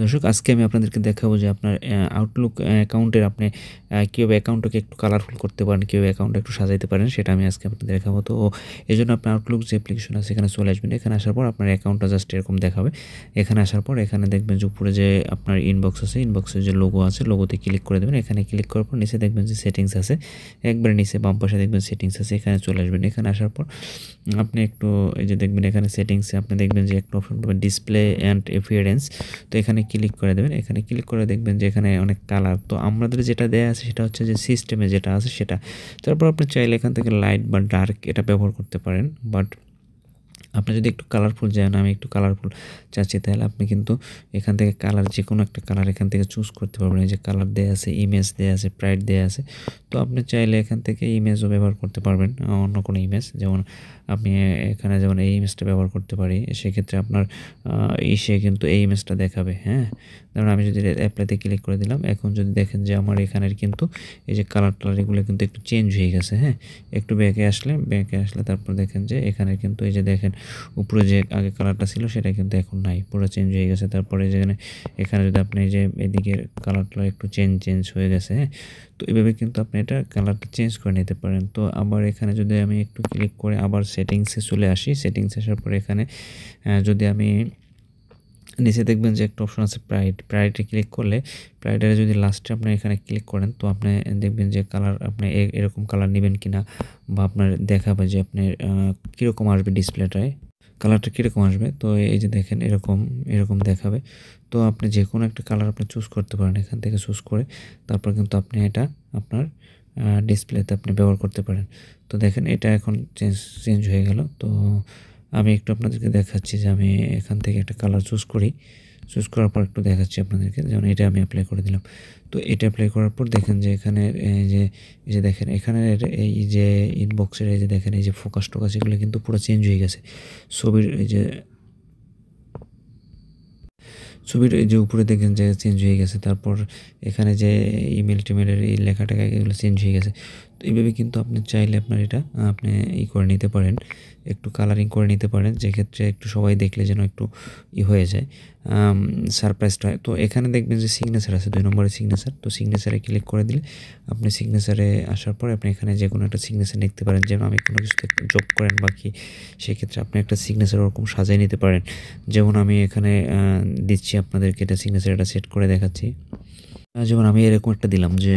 দর্শক আজকে আমি আপনাদেরকে দেখাবো যে আপনার আউটলুক অ্যাকাউন্টের আপনি কীভাবে অ্যাকাউন্টটাকে একটু কালারফুল করতে পারেন, কীভাবে অ্যাকাউন্টটা একটু সাজাইতে পারেন সেটা আমি আজকে আপনাদের দেখাবো। তো এজন্য আপনার আউটলুক যে অ্যাপ্লিকেশন আছে এখানে চলে আসবেন। এখানে আসার পর আপনার অ্যাকাউন্টটা জাস্ট এরকম দেখাবে। এখানে আসার পর এখানে দেখবেন যে উপরে যে আপনার ইনবক্স আছে, ইনবক্সের যে লোগো আছে লোগোতে ক্লিক করে দেবেন। এখানে ক্লিক করার পর নিচে দেখবেন যে সেটিংস আছে, একবারে নিচে বাম পাশে দেখবেন সেটিংস আছে, এখানে চলে আসবেন। এখানে আসার পর আপনি একটু এই যে দেখবেন এখানে সেটিংসে আপনি দেখবেন যে একটা অপশন পাবেন ডিসপ্লে অ্যান্ড অ্যাপিয়ারেন্স। তো এখানে ক্লিক করে দেবেন। এখানে ক্লিক করে দেখবেন যে এখানে অনেক কালার। তো আমাদের যেটা দেয়া আছে সেটা হচ্ছে যে সিস্টেমে যেটা আছে সেটা। তারপর আপনি চাইলে এখান থেকে লাইট বা ডার্ক এটা ব্যবহার করতে পারেন। বাট আপনি যদি একটু কালারফুল চান, আমি একটু কালারফুল চাচ্ছি, তাহলে আপনি কিন্তু এখান থেকে কালার যেকোনো একটা কালার এখান থেকে চুজ করতে পারবেন। এই যে কালার দেয়া আছে, ইমেজ দেয়া আছে, প্রাইড দেয়া আছে। তো আপনি চাইলে এখান থেকে ইমেজও ব্যবহার করতে পারবেন, অন্য কোনো ইমেজ। যেমন আপনি এখানে যেমন এই ইমেজটা ব্যবহার করতে পারি, সেক্ষেত্রে আপনার ইসে কিন্তু এই ইমেজটা দেখাবে, হ্যাঁ? ধরুন আমি যদি অ্যাপ্লাইতে ক্লিক করে দিলাম, এখন যদি দেখেন যে আমার এখানের কিন্তু এই যে কালার টালার এগুলো কিন্তু একটু চেঞ্জ হয়ে গেছে, হ্যাঁ? একটু ব্যাকে আসলে তারপর দেখেন যে এখানে কিন্তু এই যে দেখেন উপরে যে আগে কালারটা ছিল সেটা কিন্তু এখন নাই, পুরো চেঞ্জ হয়ে গেছে। তারপরে যেখানে এখানে যদি আপনি এই যে এদিকের কালারটা একটু চেঞ্জ হয়ে গেছে, হ্যাঁ? তো এভাবে কিন্তু আপনি এটা কালারটা চেঞ্জ করে নিতে পারেন। তো আবার এখানে যদি আমি একটু ক্লিক করে আবার সেটিংসে চলে আসি, সেটিংসে আসার পরে এখানে যদি আমি নিচে দেখবেন যে একটা অপশন আছে প্রাইডে ক্লিক করলে প্রাইডের যদি লাস্টে আপনি এখানে ক্লিক করেন তো আপনি দেখবেন যে কালার আপনি এরকম কালার নেবেন কিনা, বা আপনার দেখাবে যে আপনার কীরকম আসবে ডিসপ্লেটায়, কালারটা কীরকম আসবে। তো এই যে দেখেন এরকম দেখাবে। তো আপনি যে কোনো একটা কালার আপনি চুজ করতে পারেন এখান থেকে চুজ করে, তারপর কিন্তু আপনি এটা আপনার ডিসপ্লেতে আপনি ব্যবহার করতে পারেন। তো দেখেন এটা এখন চেঞ্জ হয়ে গেল। তো আমি একটু আপনাদেরকে দেখাচ্ছি যে আমি এখান থেকে একটা কালার চুজ করার পর একটু দেখাচ্ছি আপনাদেরকে। যেমন এটা আমি অ্যাপ্লাই করে দিলাম। তো এটা অ্যাপ্লাই করার পর দেখেন যে এখানে এই যে দেখেন এখানের এই যে ইনবক্সের এই যে দেখেন এই যে ফোকাস টোকাস এগুলো কিন্তু পুরো চেঞ্জ হয়ে গেছে। ছবির এই যে উপরে দেখেন যে চেঞ্জ হয়ে গেছে। তারপর এখানে যে টিমেলের এই লেখা টেখা এগুলো চেঞ্জ হয়ে গেছে। তো এইভাবে কিন্তু আপনি চাইলে আপনার এটা আপনি করে নিতে পারেন, একটু কালারিং করে নিতে পারেন, যেক্ষেত্রে একটু সবাই দেখলে যেন একটু হয়ে যায়, সারপ্রাইজড হয়। তো এখানে দেখবেন যে সিগনেচার আছে, 2 নম্বরের সিগনেচার। তো সিগনেচারে ক্লিক করে দিলে আপনি সিগনেচারে আসার পরে আপনি এখানে যে কোনো একটা সিগনেচার লিখতে পারেন। যেমন আমি কোনো কিছুতে জব করেন বা কি, সেক্ষেত্রে আপনি একটা সিগনেচার ওরকম সাজিয়ে নিতে পারেন। যেমন আমি এখানে দিচ্ছি আপনাদেরকে এটা সিগনেচারটা সেট করে দেখাচ্ছি। যেমন আমি এরকম একটা দিলাম যে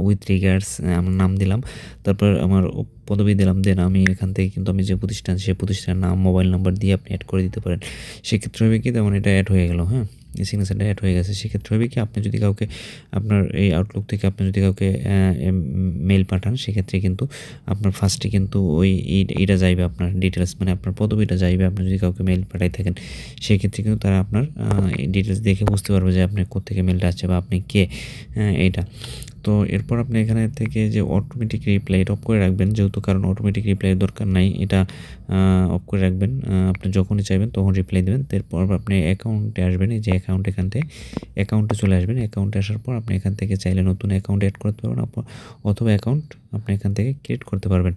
উইথ রিগার্ডস আমার নাম দিলাম, তারপর আমার পদবি দিলাম। দেন আমি এখান থেকে কিন্তু আমি যে প্রতিষ্ঠান সেই প্রতিষ্ঠানের নাম, মোবাইল নাম্বার দিয়ে আপনি অ্যাড করে দিতে পারেন। সেক্ষেত্রে হবে কি, তেমন এটা অ্যাড হয়ে গেল, হ্যাঁ? এই সিগনেচারটা অ্যাড হয়ে গেছে। সেক্ষেত্রে হবে কি, আপনি যদি কাউকে আপনার এই আউটলুক থেকে আপনি যদি কাউকে মেইল পাঠান, সেক্ষেত্রে কিন্তু আপনার ফার্স্টে কিন্তু ওই এইটা যাইবে, আপনার ডিটেলস মানে আপনার পদবিটা যাইবে। আপনি যদি কাউকে মেইল পাঠাই থাকেন সেক্ষেত্রে কিন্তু তারা আপনার ডিটেলস দেখে বুঝতে পারবে যে আপনি কোত্থেকে মেইলটা আসছে বা আপনি কে, এইটা। তো এরপর আপনি এখানে থেকে যে অটোমেটিক রিপ্লাই এটা অফ করে রাখবেন, যেহেতু কারণ অটোমেটিক রিপ্লাইয়ের দরকার নাই, এটা অফ করে রাখবেন। আপনি যখনই চাইবেন তখন রিপ্লাই দেবেন। তারপর আপনি অ্যাকাউন্টে আসবেন, এই যে অ্যাকাউন্ট, এখান থেকে অ্যাকাউন্টে চলে আসবেন। অ্যাকাউন্টে আসার পর আপনি এখান থেকে চাইলে নতুন অ্যাকাউন্ট অ্যাড করতে পারবেন, অথবা অ্যাকাউন্ট আপনি এখান থেকে ক্রিয়েট করতে পারবেন।